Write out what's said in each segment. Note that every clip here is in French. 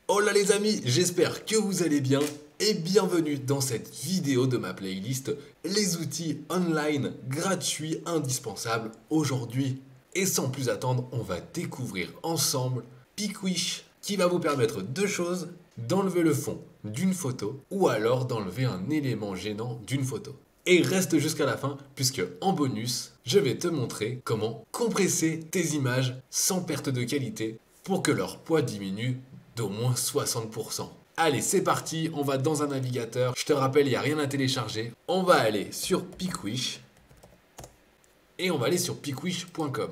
Hola les amis, j'espère que vous allez bien et bienvenue dans cette vidéo de ma playlist Les outils online gratuits indispensables aujourd'hui. Et sans plus attendre, on va découvrir ensemble Pickwish qui va vous permettre deux choses, d'enlever le fond d'une photo ou alors d'enlever un élément gênant d'une photo. Et reste jusqu'à la fin puisque en bonus, je vais te montrer comment compresser tes images sans perte de qualité pour que leur poids diminue d'au moins 60%. Allez, c'est parti, on va dans un navigateur. Je te rappelle, il n'y a rien à télécharger. On va aller sur Pickwish et on va aller sur pickwish.com.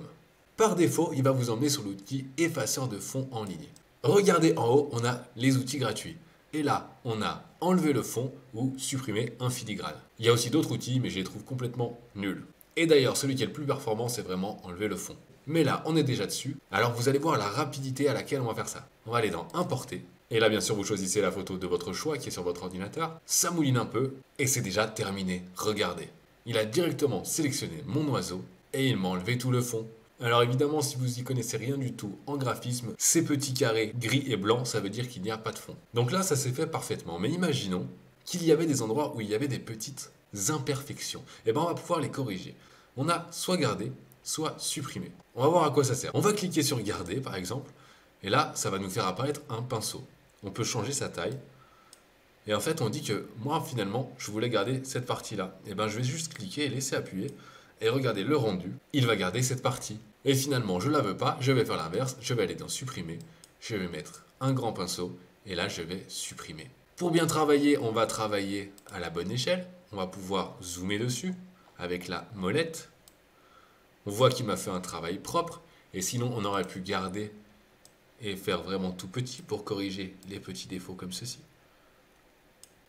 Par défaut, il va vous emmener sur l'outil effaceur de fond en ligne. Regardez en haut, on a les outils gratuits. Et là, on a enlever le fond ou supprimer un filigrane. Il y a aussi d'autres outils, mais je les trouve complètement nuls. Et d'ailleurs, celui qui est le plus performant, c'est vraiment enlever le fond. Mais là, on est déjà dessus. Alors vous allez voir la rapidité à laquelle on va faire ça. On va aller dans Importer. Et là, bien sûr, vous choisissez la photo de votre choix qui est sur votre ordinateur. Ça mouline un peu et c'est déjà terminé. Regardez. Il a directement sélectionné mon oiseau et il m'a enlevé tout le fond. Alors évidemment, si vous y connaissez rien du tout en graphisme, ces petits carrés gris et blancs, ça veut dire qu'il n'y a pas de fond. Donc là, ça s'est fait parfaitement. Mais imaginons qu'il y avait des endroits où il y avait des petites imperfections. Et bien on va pouvoir les corriger. On a soit gardé, soit supprimer. On va voir à quoi ça sert. On va cliquer sur garder par exemple, et là ça va nous faire apparaître un pinceau. On peut changer sa taille, et en fait on dit que moi finalement je voulais garder cette partie-là. Et ben je vais juste cliquer et laisser appuyer, et regardez le rendu, il va garder cette partie. Et finalement je la veux pas, je vais faire l'inverse, je vais aller dans supprimer, je vais mettre un grand pinceau, et là je vais supprimer. Pour bien travailler, on va travailler à la bonne échelle, on va pouvoir zoomer dessus avec la molette. On voit qu'il m'a fait un travail propre, et sinon on aurait pu garder et faire vraiment tout petit pour corriger les petits défauts comme ceci.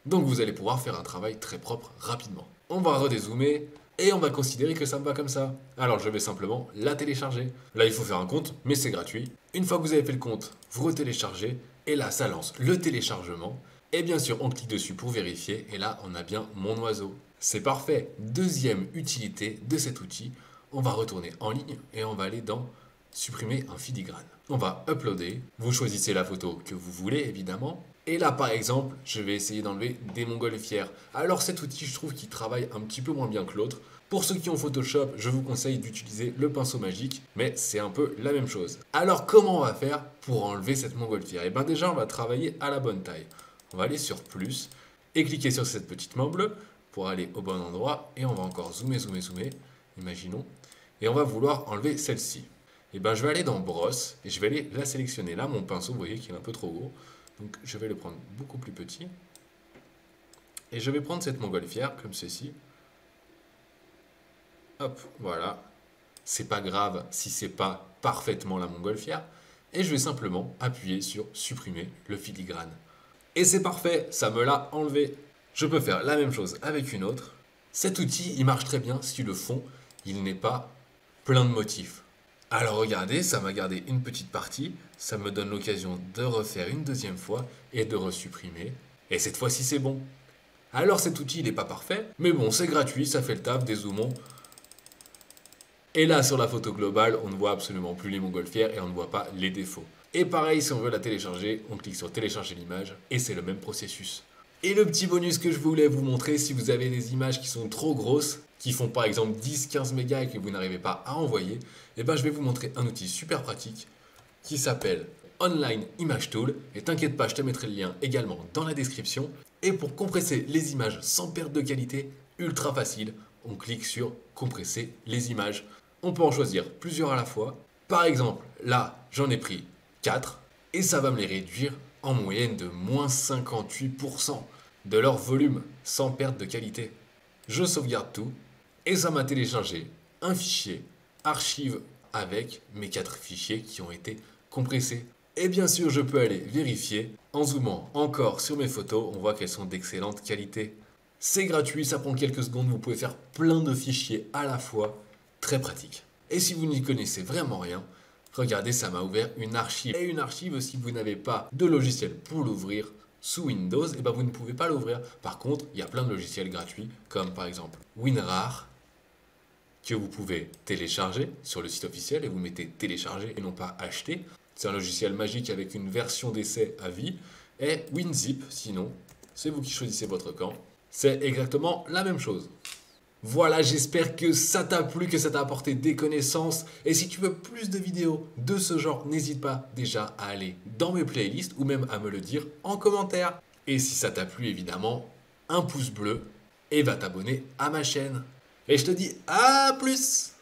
Donc vous allez pouvoir faire un travail très propre rapidement. On va redézoomer et on va considérer que ça me va comme ça. Alors je vais simplement la télécharger. Là il faut faire un compte, mais c'est gratuit. Une fois que vous avez fait le compte, vous retéléchargez et là ça lance le téléchargement. Et bien sûr on clique dessus pour vérifier et là on a bien mon oiseau. C'est parfait. Deuxième utilité de cet outil. On va retourner en ligne et on va aller dans supprimer un filigrane. On va uploader, vous choisissez la photo que vous voulez évidemment. Et là par exemple, je vais essayer d'enlever des montgolfières. Alors cet outil, je trouve qu'il travaille un petit peu moins bien que l'autre. Pour ceux qui ont Photoshop, je vous conseille d'utiliser le pinceau magique, mais c'est un peu la même chose. Alors comment on va faire pour enlever cette montgolfière? Et bien déjà, on va travailler à la bonne taille. On va aller sur plus et cliquer sur cette petite main bleue pour aller au bon endroit. Et on va encore zoomer, imaginons. Et on va vouloir enlever celle-ci. Et ben je vais aller dans brosse et je vais aller la sélectionner. Là mon pinceau, vous voyez qu'il est un peu trop gros. Donc je vais le prendre beaucoup plus petit. Et je vais prendre cette montgolfière comme ceci. Hop, voilà. C'est pas grave si c'est pas parfaitement la montgolfière. Et je vais simplement appuyer sur supprimer le filigrane. Et c'est parfait, ça me l'a enlevé. Je peux faire la même chose avec une autre. Cet outil, il marche très bien si le fond, il n'est pas plein de motifs. Alors regardez, ça m'a gardé une petite partie, ça me donne l'occasion de refaire une deuxième fois et de resupprimer. Et cette fois-ci c'est bon. Alors cet outil il n'est pas parfait, mais bon c'est gratuit, ça fait le taf, dézoomons. Et là sur la photo globale, on ne voit absolument plus les montgolfières et on ne voit pas les défauts. Et pareil, si on veut la télécharger, on clique sur télécharger l'image et c'est le même processus. Et le petit bonus que je voulais vous montrer, si vous avez des images qui sont trop grosses, qui font par exemple 10-15 mégas et que vous n'arrivez pas à envoyer, et ben je vais vous montrer un outil super pratique qui s'appelle Online Image Tool. Et t'inquiète pas, je te mettrai le lien également dans la description. Et pour compresser les images sans perte de qualité, ultra facile, on clique sur compresser les images. On peut en choisir plusieurs à la fois. Par exemple, là, j'en ai pris 4 et ça va me les réduire en moyenne de moins 58% de leur volume sans perte de qualité. Je sauvegarde tout et ça m'a téléchargé un fichier archive avec mes 4 fichiers qui ont été compressés. Et bien sûr, je peux aller vérifier en zoomant encore sur mes photos, on voit qu'elles sont d'excellente qualité. C'est gratuit, ça prend quelques secondes, vous pouvez faire plein de fichiers à la fois, très pratique. Et si vous n'y connaissez vraiment rien, regardez, ça m'a ouvert une archive. Et une archive, si vous n'avez pas de logiciel pour l'ouvrir sous Windows, et ben vous ne pouvez pas l'ouvrir. Par contre, il y a plein de logiciels gratuits, comme par exemple WinRAR, que vous pouvez télécharger sur le site officiel, et vous mettez télécharger et non pas acheter. c'est un logiciel magique avec une version d'essai à vie, et WinZip, sinon, c'est vous qui choisissez votre camp. C'est exactement la même chose. Voilà, j'espère que ça t'a plu, que ça t'a apporté des connaissances. Et si tu veux plus de vidéos de ce genre, n'hésite pas déjà à aller dans mes playlists ou même à me le dire en commentaire. Et si ça t'a plu, évidemment, un pouce bleu et va t'abonner à ma chaîne. Et je te dis à plus!